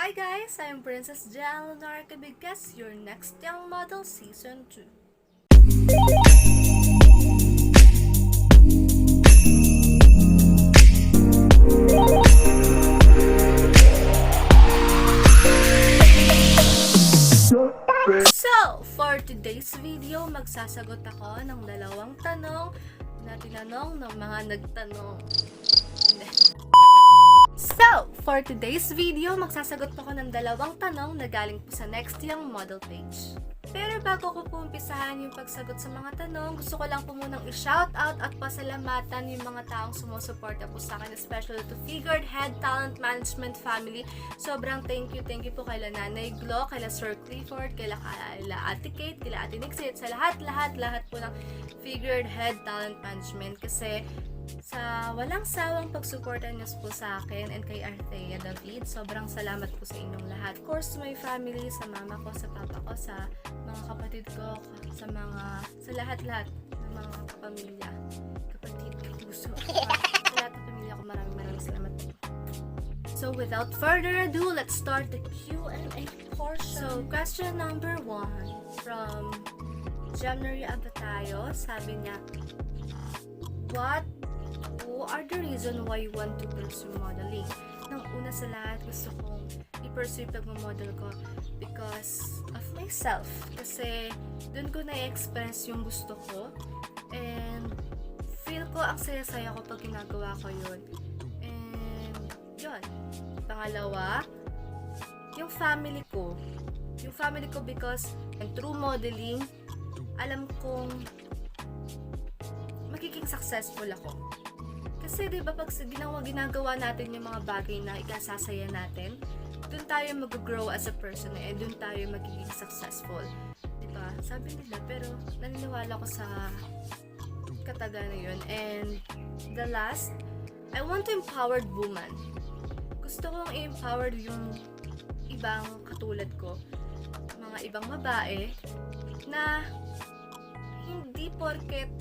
Hi guys, I'm Princess ALLIANAH, Kabigkas, your next young model season 2. So, for today's video, magsasagot ako ng dalawang tanong na tinanong ng mga nagtanong. So, for today's video, magsasagot ako ng dalawang tanong na galing po sa Next Young Model page. Pero bago ko po umpisahan yung pagsagot sa mga tanong, gusto ko lang po munang i-shoutout at pasalamatan yung mga taong sumusuporta po sa akin, especially to Figurehead Talent Management Family. Sobrang thank you po kay Nanay Glo, kay Sir Clifford, kay Ate Kate, kay Ate Nixit, sa lahat po ng Figurehead Talent Management kasi sa walang sawang pagsuporta niyo po sa akin and kay ARTHEA David, sobrang salamat po sa inyong lahat. Of course, to my family, sa mama ko, sa papa ko, sa mga kapatid ko, sa lahat-lahat ng mga kapamilya, kapatid, puso, sa lahat ng pamilya ko, maraming salamat po. So, without further ado, let's start the Q&A portion. So, question number 1 from January Abatayo, sabi niya, Who are the reason why you want to pursue modeling? Nang una sa lahat, gusto kong i-pursue pag-model ko because of myself. Kasi dun ko na-express yung gusto ko and feel ko ang saya-saya ko pag ginagawa ko yun. And yun. Pangalawa, yung family ko. Yung family ko because through modeling, alam kong magiging successful ako. Kasi diba pag ginagawa natin yung mga bagay na ikasasaya natin, dun tayo mag-grow as a person and dun tayo magiging successful. Diba? Sabi nila, pero naniniwala ko sa kataga na yun. And the last, I want to empower woman. Gusto kong i-empower yung ibang katulad ko, mga ibang babae, na hindi porket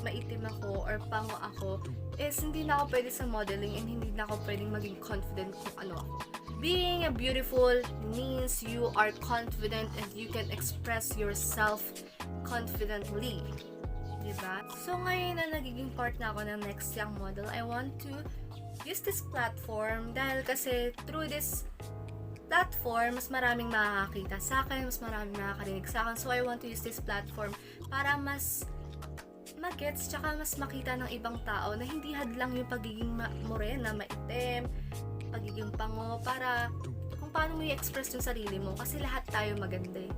maitim ako or pango ako is hindi na ako pwede sa modeling and hindi na ako pwedeng maging confident kung ano ako. Being a beautiful means you are confident and you can express yourself confidently. Diba? So ngayon na nagiging part na ako ng Next Young Model, I want to use this platform dahil kasi through this platform, mas maraming makakakita sa akin, mas maraming makakarinig sa akin. So I want to use this platform para mas magets tsaka mas makita ng ibang tao na hindi hadlang yung pagiging morena, maitim, pagiging pango, para kung paano mo i-express yung sarili mo kasi lahat tayo maganda eh.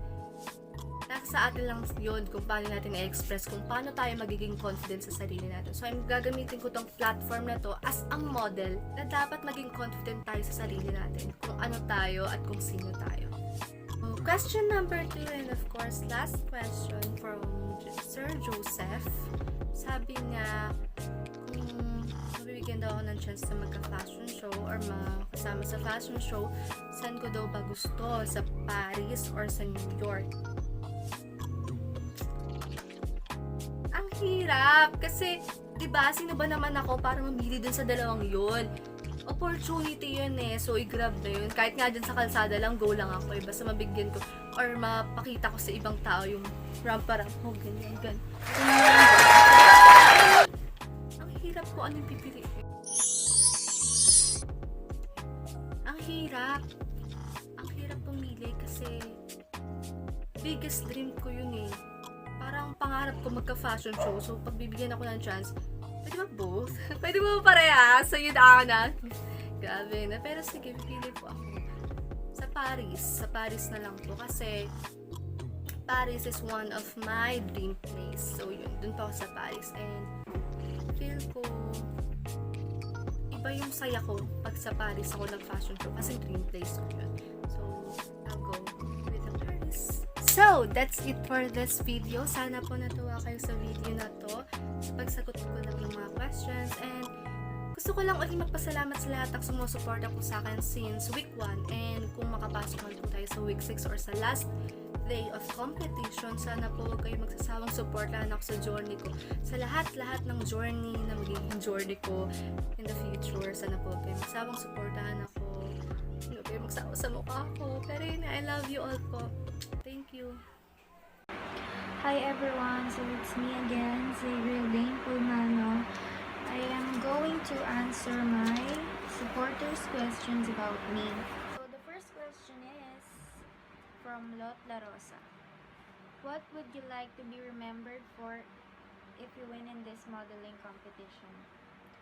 Nasa sa atin lang yun kung paano natin i-express, kung paano tayo magiging confident sa sarili natin. So I'm gagamitin ko tong platform na to as a model na dapat maging confident tayo sa sarili natin, kung ano tayo at kung sino tayo. So, question number 2 and of course last question from Sir Joseph. Sabi niya kung mabibigyan daw ako ng chance na magka-fashion show or makasama sa fashion show, saan ko daw ba gusto? Sa Paris or sa New York? Ang hirap! Kasi, diba, sino ba naman ako para mamili dun sa dalawang yun? Opportunity yun eh. So, i-grab na yun. Kahit nga dyan sa kalsada lang, go lang ako. Basta mabigyan ko or mapakita ko sa ibang tao yung rampa-ramp. Oh, ganyan. Ang hirap ko anong pipiliin. Ang hirap pumili kasi biggest dream ko yun eh. Parang pangarap ko magka-fashion show. So, pag bibigyan ako ng chance, pwede ba both? Pwede mo parehas? So, yun ako na. Grabe na. Pero sige, pipili po ako. Sa Paris na lang po. Kasi, Paris is one of my dream place. So, yun. Dun pa ako sa Paris. And, feel ko, iba yung saya ko pag sa Paris ako nag-fashion show. Kasi dream place ko yun. So, I'll go with the Paris. So, that's it for this video. Sana po natuwa kayo sa video na to. Sa pagsagot ko lang ng mga questions. And gusto ko lang ulit magpasalamat sa lahat ng sumusuporta po sa akin since week 1. And kung makapasok man po tayo sa week 6 or sa last day of competition, sana po huwag kayo magsasawang supportahan ako sa journey ko. Sa lahat-lahat ng journey na magiging journey ko in the future, sana po huwag kayo magsasawang supportahan ako. Huwag kayo sa mukha ko. Pero yun, I love you all po. Thank you. Hi everyone, so it's me again, ZHYRILLE Pulmano. I am going to answer my supporters' questions about me. So the first question is from Lot La Rosa. What would you like to be remembered for if you win in this modeling competition?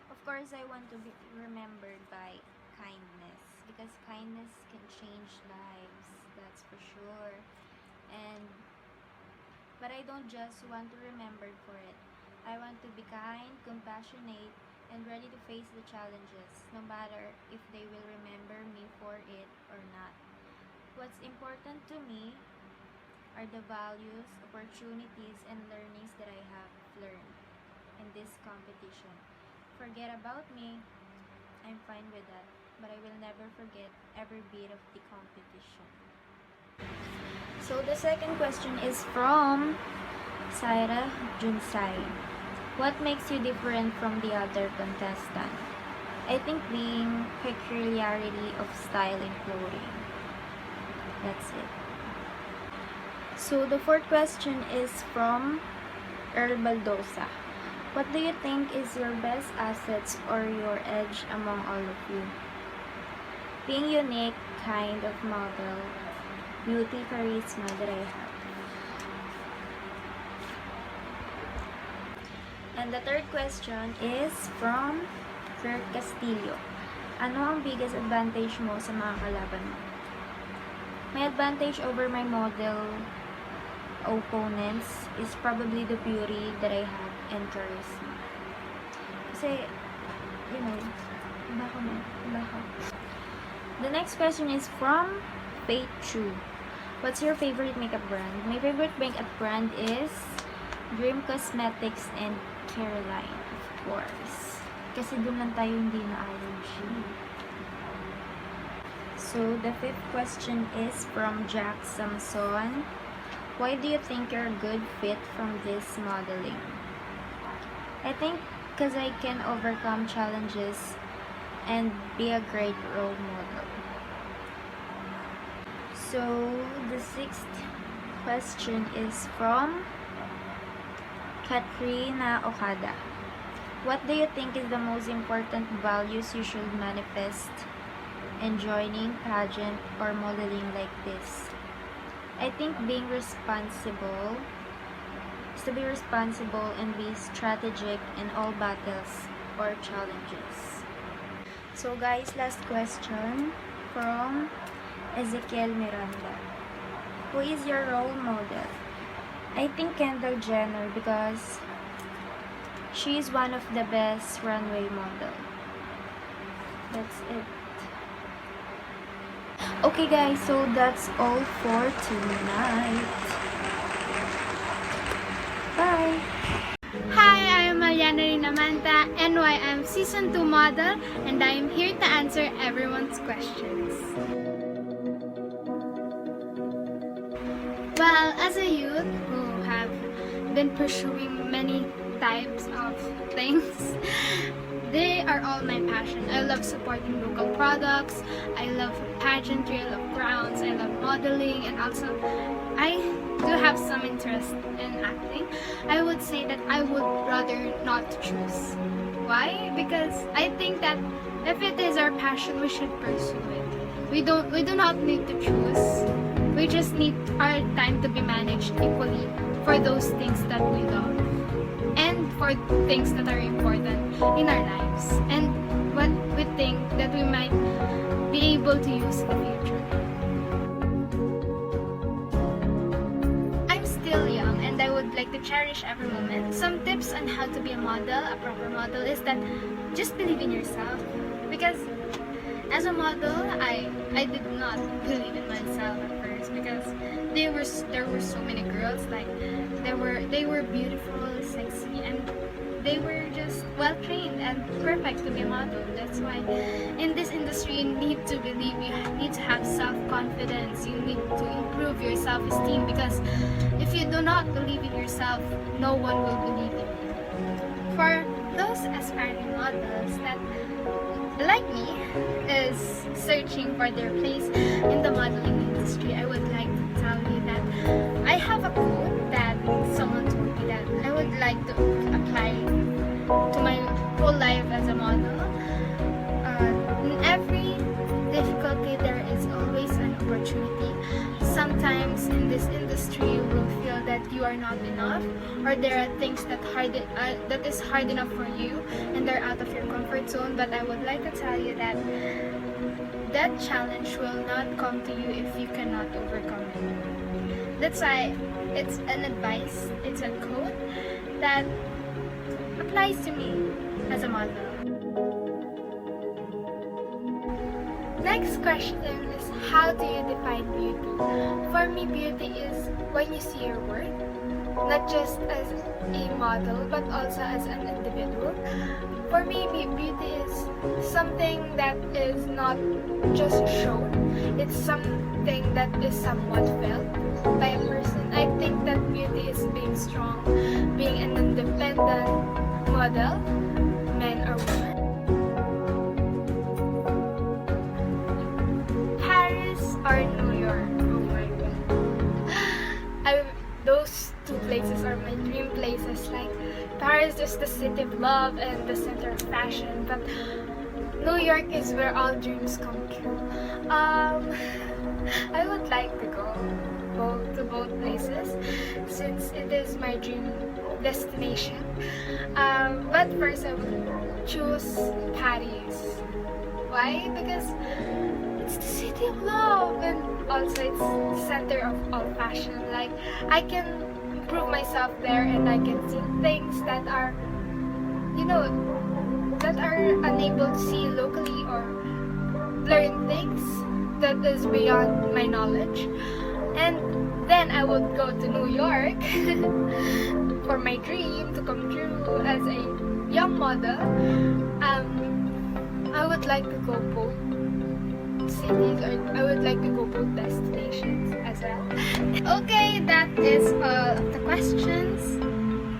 Of course, I want to be remembered by kindness, because kindness can change lives, that's for sure. But I don't just want to remember for it. I want to be kind, compassionate, and ready to face the challenges, no matter if they will remember me for it or not. What's important to me are the values, opportunities, and learnings that I have learned in this competition. Forget about me, I'm fine with that, but I will never forget every bit of the competition. So the second question is from Saira Junsai. What makes you different from the other contestant? I think being peculiarity of style in clothing. That's it. So the fourth question is from Earl Baldosa. What do you think is your best assets or your edge among all of you? Being unique kind of model, beauty, charisma that I have. And the third question is from Kurt Castillo. Ano ang biggest advantage mo sa mga kalaban mo? My advantage over my model opponents is probably the beauty that I have and charisma. Kasi, you know, iba ko. The next question is from Faith Chu. What's your favorite makeup brand? My favorite makeup brand is Dream Cosmetics and Caroline, of course. Kasi doon lang tayo hindi na-allergy. So, the fifth question is from Jack Samson. Why do you think you're a good fit from this modeling? I think because I can overcome challenges and be a great role model. So, the sixth question is from Katrina Okada. What do you think is the most important values you should manifest in joining pageant or modeling like this? I think being responsible is to be responsible and be strategic in all battles or challenges. So guys, last question from Ezekiel Miranda. Who is your role model? I think Kendall Jenner, because she is one of the best runway model. That's it. Okay guys, so that's all for tonight. Bye! Hi, I am ALLIANAH NYM Season 2 model, and I am here to answer everyone's questions. Well, as a youth who have been pursuing many types of things, they are all my passion. I love supporting local products, I love pageantry, I love crowns, I love modeling, and also I do have some interest in acting. I would say that I would rather not choose. Why? Because I think that if it is our passion, we should pursue it. We do not need to choose. We just need our time to be managed equally for those things that we love and for things that are important in our lives and what we think that we might be able to use in the future. I'm still young and I would like to cherish every moment. Some tips on how to be a model, a proper model, is that just believe in yourself, because as a model, I did not believe in myself at first, because there were so many girls, like they were beautiful, sexy, and they were just well trained and perfect to be a model. That's why in this industry you need to believe, you need to have self-confidence, you need to improve your self-esteem, because if you do not believe in yourself, no one will believe in you. For those aspiring models that like me, is searching for their place in the modeling industry, I would like to tell you that I have a quote that someone told me that I would like to apply to my whole life as a model. In every difficulty, there is always an opportunity. Sometimes in this industry, you will feel that you are not enough, or there are things that is hard enough for you, and they're out of your comfort zone. But I would like to tell you that that challenge will not come to you if you cannot overcome it. That's why it's an advice, it's a quote that applies to me as a model. Next question is, how do you define beauty? For me, beauty is when you see your worth, not just as a model, but also as an individual. For me, beauty is something that is not just shown, it's something that is somewhat felt by a person. I think that beauty is being strong, being an independent model, man or woman. Or New York. Oh my god. Those two places are my dream places. Like, Paris is the city of love and the center of fashion, but New York is where all dreams come true. I would like to go to both places since it is my dream destination. But first I would choose Paris. Why? Because it's the city of love, and also it's the center of all fashion. Like, I can prove myself there, and I can see things that are, that are unable to see locally, or learn things that is beyond my knowledge. And then I would go to New York for my dream to come true as a young model. I would like to go both cities, or I would like to go both destinations as well. Okay, that is all of the questions.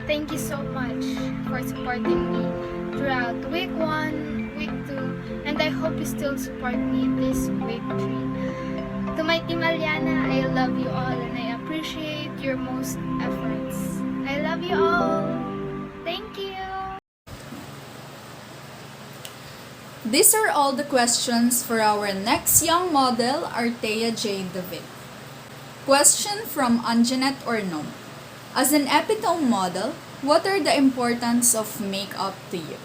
Thank you so much for supporting me throughout week 1, week 2, and I hope you still support me this week 3. To my team ALLIANAH, I love you all and I appreciate your most efforts. I love you all. Thank you. These are all the questions for our next young model, ARTHEA J. David. Question from Anjanette Ornom. As an epitome model, what are the importance of makeup to you?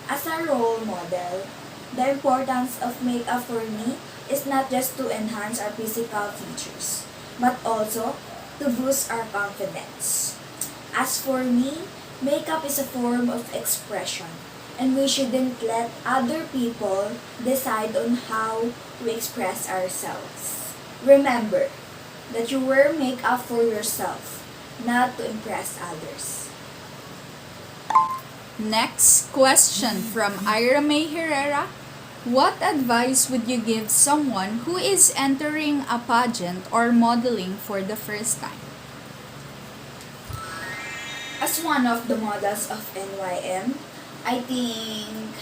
As a role model, the importance of makeup for me is not just to enhance our physical features, but also to boost our confidence. As for me, makeup is a form of expression, and we shouldn't let other people decide on how we express ourselves. Remember that you wear makeup for yourself, not to impress others. Next question from Ira May Herrera. What advice would you give someone who is entering a pageant or modeling for the first time? As one of the models of NYM, I think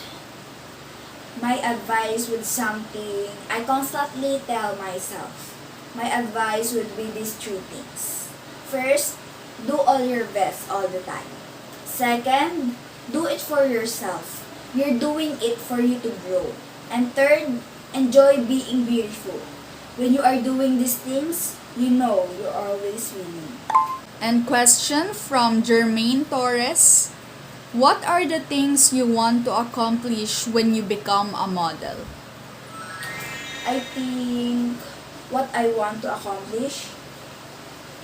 my advice would something I constantly tell myself. My advice would be these 3 things. First, do all your best all the time. Second, do it for yourself. You're doing it for you to grow. And third, enjoy being beautiful. When you are doing these things, you know you're always winning. And question from Jermaine Torres. What are the things you want to accomplish when you become a model? I think what I want to accomplish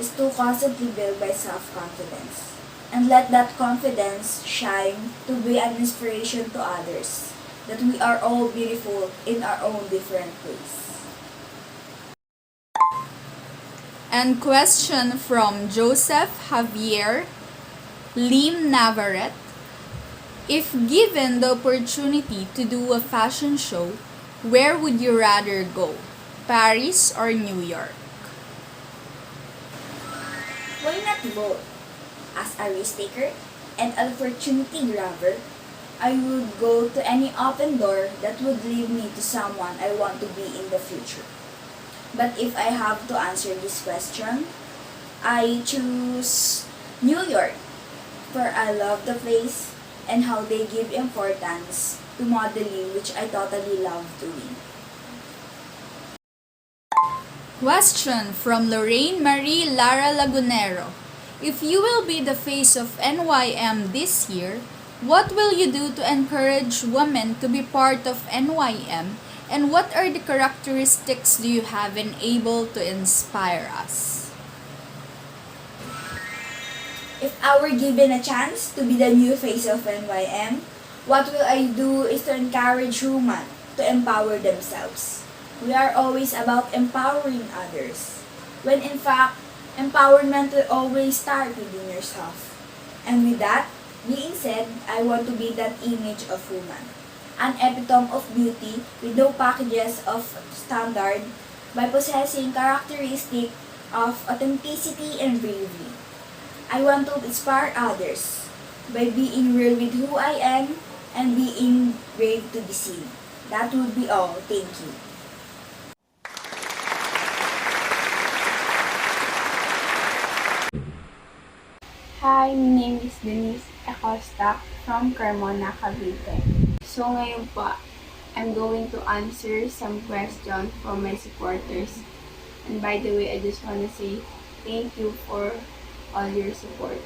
is to constantly build my self-confidence and let that confidence shine to be an inspiration to others, that we are all beautiful in our own different ways. And question from Joseph Javier Lim Navarrete. If given the opportunity to do a fashion show, where would you rather go? Paris or New York? Why not both? As a risk taker and an opportunity grabber, I would go to any open door that would lead me to someone I want to be in the future. But if I have to answer this question, I choose New York, for I love the place and how they give importance to modeling, which I totally love doing. Question from Lorraine Marie Lara Lagunero. If you will be the face of NYM this year, what will you do to encourage women to be part of NYM, and what are the characteristics do you have and able to inspire us? If I were given a chance to be the new face of NYM, what will I do is to encourage women to empower themselves. We are always about empowering others, when in fact, empowerment will always start within yourself. And with that being said, I want to be that image of woman, an epitome of beauty with no packages of standard, by possessing characteristic of authenticity and bravery. I want to inspire others by being real with who I am and being brave to be seen. That would be all. Thank you. Hi, my name is Dennize from Carmona, Cavite. So ngayon po, I'm going to answer some questions from my supporters. And by the way, I just want to say thank you for all your support.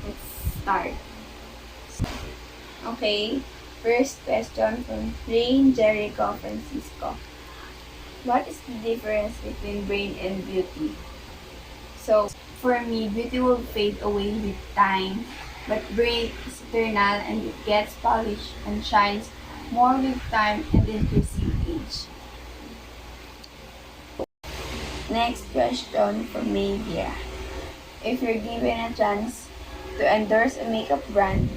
Let's start. Okay, first question from Rain Jericho Francisco. What is the difference between brain and beauty? So, for me, beauty will fade away with time, but brain is eternal and it gets polished and shines more with time and increasing age. Next question from Mavia. If you're given a chance to endorse a makeup brand,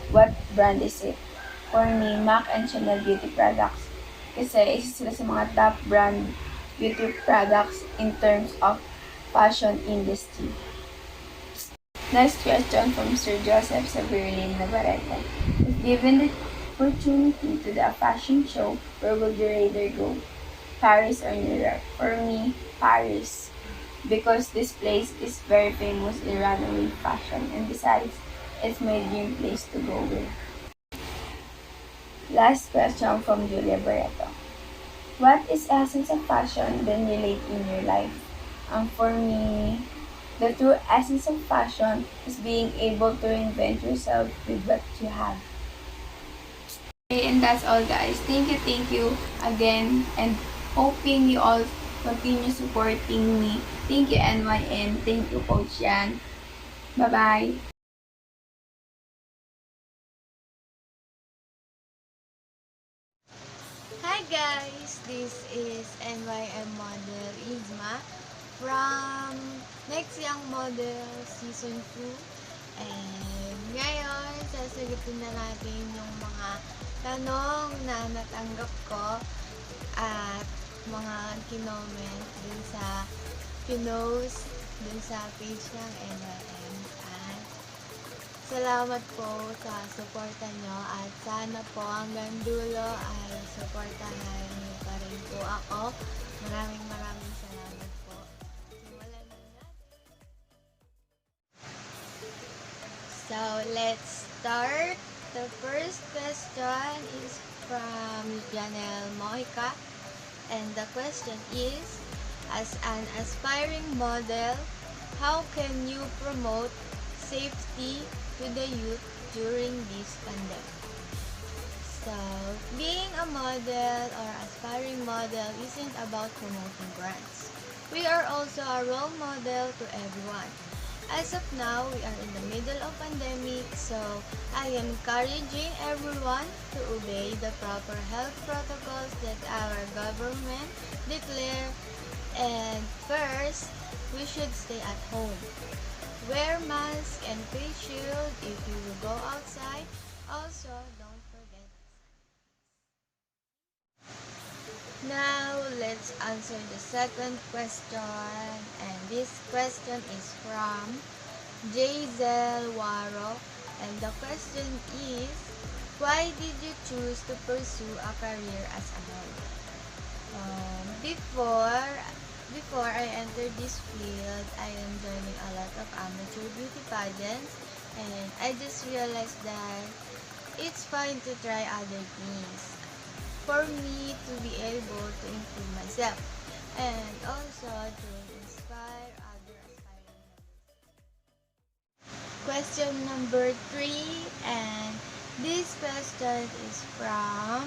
what brand is it? For me, MAC and Chanel Beauty Products. Kasi isa sila sa mga top brand beauty products in terms of fashion industry. Next question from Sir Joseph sa ZHYRILLE Navarrete. If given the opportunity to the fashion show, where would you rather go? Paris or New York? For me, Paris. Because this place is very famous in runway fashion, and besides, it's my dream place to go with. Last question from Julia Barreto. What is essence of fashion then relate in your life? For me, the true essence of fashion is being able to reinvent yourself with what you have. Okay, and that's all, guys. Thank you again, and hoping you all continue supporting me. Thank you, NYM. Thank you, Coach Yan. Bye-bye. Hi guys, this is NYM model YZMA from Next Young Model Season 2. And ngayon, sasagutin na natin yung mga tanong na natanggap ko at mga kinoment dun sa pinost dun sa page ng NYM. At salamat po sa suporta nyo at sana po hanggang dulo ay suportahan nyo pa rin po ako. Maraming salamat po. Simulan na natin. So, let's start. The first question is from Janelle Mojica, and the question is, as an aspiring model, how can you promote safety to the youth during this pandemic? So, being a model or aspiring model isn't about promoting brands. We are also a role model to everyone. As of now, we are in the middle of pandemic, so I am encouraging everyone to obey the proper health protocols that our government declare. And first, we should stay at home. Wear mask and face shield if you will go outside. Also, don't forget. Now, let's answer the second question. And this question is from JHEANNE. And the question is, Why did you choose to pursue a career as a model? Before I entered this field, I am joining a lot of amateur beauty pageants, and I just realized that it's fine to try other things for me to be able to improve myself and also to inspire other aspiring models. Question number 3, and this question is from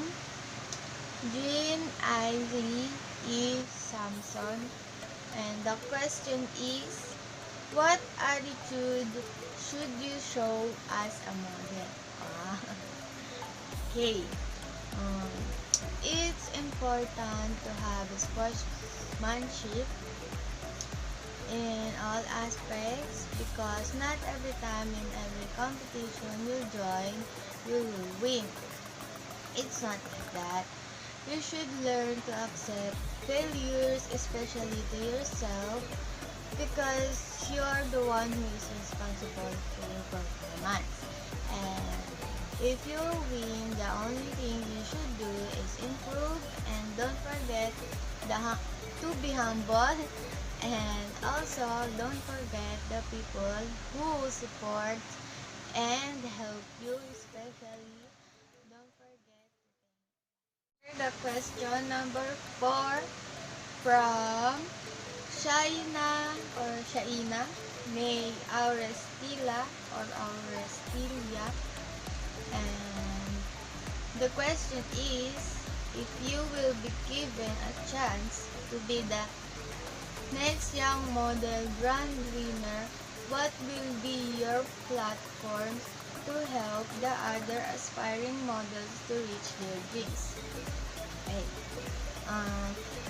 JHEANNE Samson, and the question is, what attitude should you show as a model? Okay. It's important to have a sportsmanship in all aspects, because not every time in every competition you join, you will win. It's not like that. You should learn to accept failures, especially to yourself, because you're the one who is responsible for your performance. And if you win, the only thing you should do is improve, and don't forget to be humble, and also don't forget the people who support and help you, especially don't forget the question number 4 from Shaina May Aurestila or Aurestilia, and the question is, if you will be given a chance to be the next young model grand winner, what will be your platforms to help the other aspiring models to reach their dreams? Okay.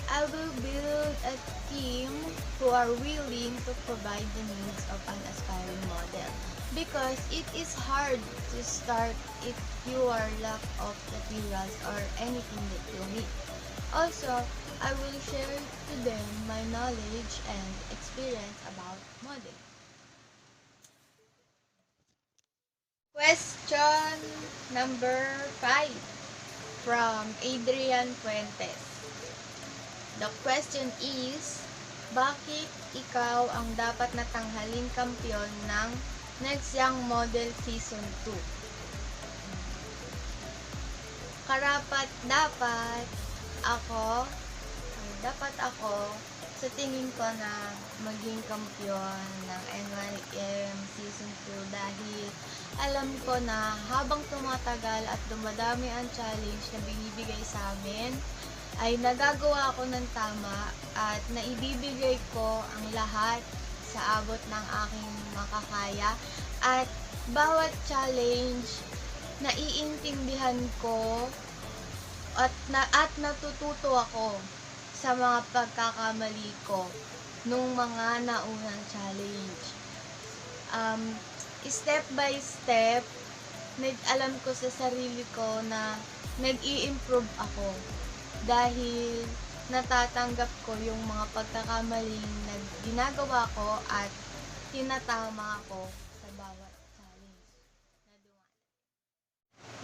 I will build a team who are willing to provide the needs of an aspiring model, because it is hard to start if you are lack of materials or anything that you need. Also, I will share to them my knowledge and experience about modeling. Question number 5 from Adrian Fuentes. The question is, bakit ikaw ang dapat natanghaling kampiyon ng Next Young Model Season 2? Dapat ako sa tingin ko na maging kampiyon ng NYM Season 2, dahil alam ko na habang tumatagal at dumadami ang challenge na binibigay sa amin, ay nagagawa ako ng tama at naibibigay ko ang lahat sa abot ng aking makakaya, at bawat challenge naiintindihan ko at natututo ako sa mga pagkakamali ko nung mga naunang challenge. Step by step, alam ko sa sarili ko na nag-i-improve ako, dahil natatanggap ko yung mga pagkakamaling na ginagawa ko at tinatama ko sa bawat challenge na dumaan.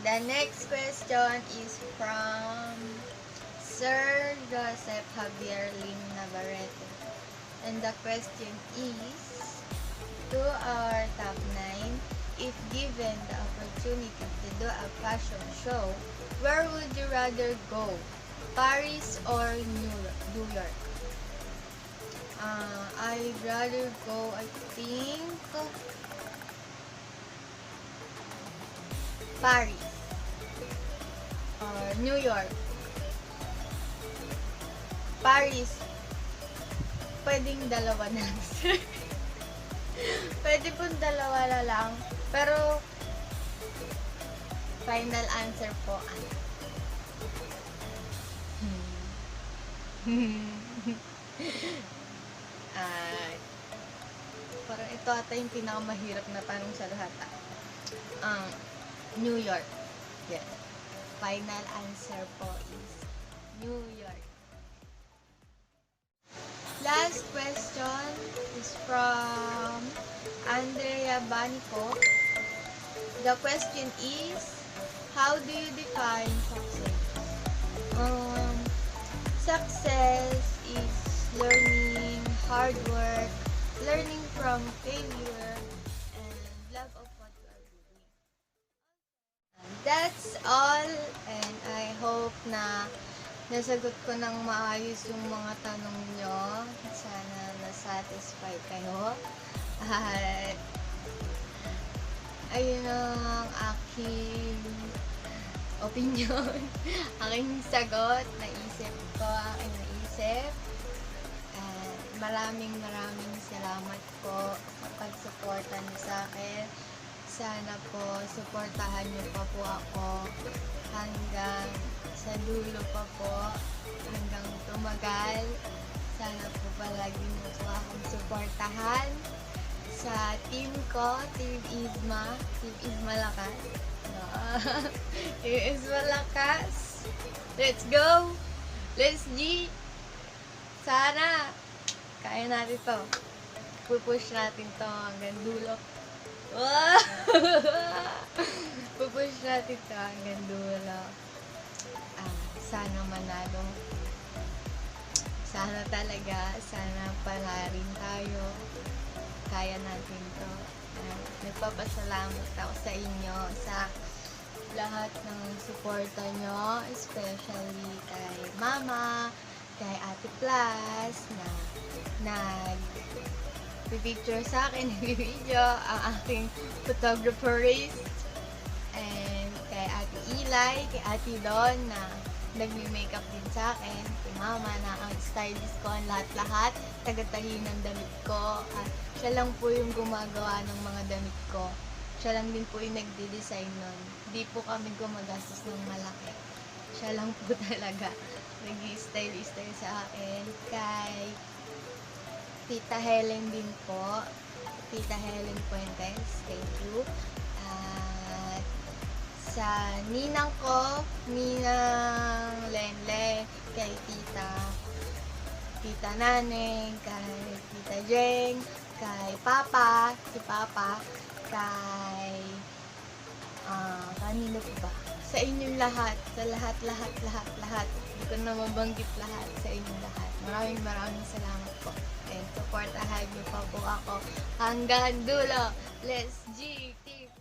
The next question is from Sir Joseph Javier Lim Navarrete, and the question is, to our top 9, if given the opportunity to do a fashion show, where would you rather go? Paris or New York? I'd rather go, I think, Paris or New York. Paris, pwedeng dalawa na. Pwede pong dalawa na lang, pero final answer po parang ito ata yung pinakamahirap na tanong sa lahat. New York. Yes. Final answer po is New York. Last question is from Andrea Banico. The question is, How do you define success? Success is learning, hard work, learning from failure, and love of what you are doing. That's all, and I hope na nasagot ko ng maayos yung mga tanong nyo. Sana na-satisfy kayo. At ayun ang aking opinion, aking sagot, naisip ko, aking naisip. And maraming salamat po sa pagsuporta niyo sa akin. Sana po, suportahan niyo pa po ako hanggang sa dulo pa po, hanggang tumagal. Sana po palagi niyo po akong suportahan sa team ko, Team YZMA. Team YZMA lakas. Team YZMA lakas. Let's go! Let's G! Sana kaya natin to. Pupush natin to hanggang dulo. Pupush natin to hanggang dulo. Sana manalo. Sana talaga. Sana pala rin tayo. Kaya natin to. Nagpapasalamat ako sa inyo sa lahat ng suporta nyo, especially kay Mama, kay Ate Plus, na nag-picture sa akin, nag-video, ang aking photographerist, and kay Ate Eli, kay Ate Don, na nagme-makeup din sa akin, kay Mama, na ang stylist ko, ang lahat-lahat, taga-tahi ng damit ko, at siya lang po yung gumagawa ng mga damit ko. Siya lang din po yung nagde-design nun. Di po kami gumagastos ng malaki. Siya lang po talaga nag-style sa akin. Kay Tita Helen din po. Tita Helen Puentes. Thank you. At sa ninang ko, Ninang Lenle, kay Tita Naneng, kay Tita Jeng, kay Papa, si Papa, kay kanino po ba? Sa inyong lahat, sa lahat. Hindi ko na mabanggit lahat, sa inyong lahat. Maraming salamat po. And supportahan niyo pa po ako hanggang dulo. Let's G! Team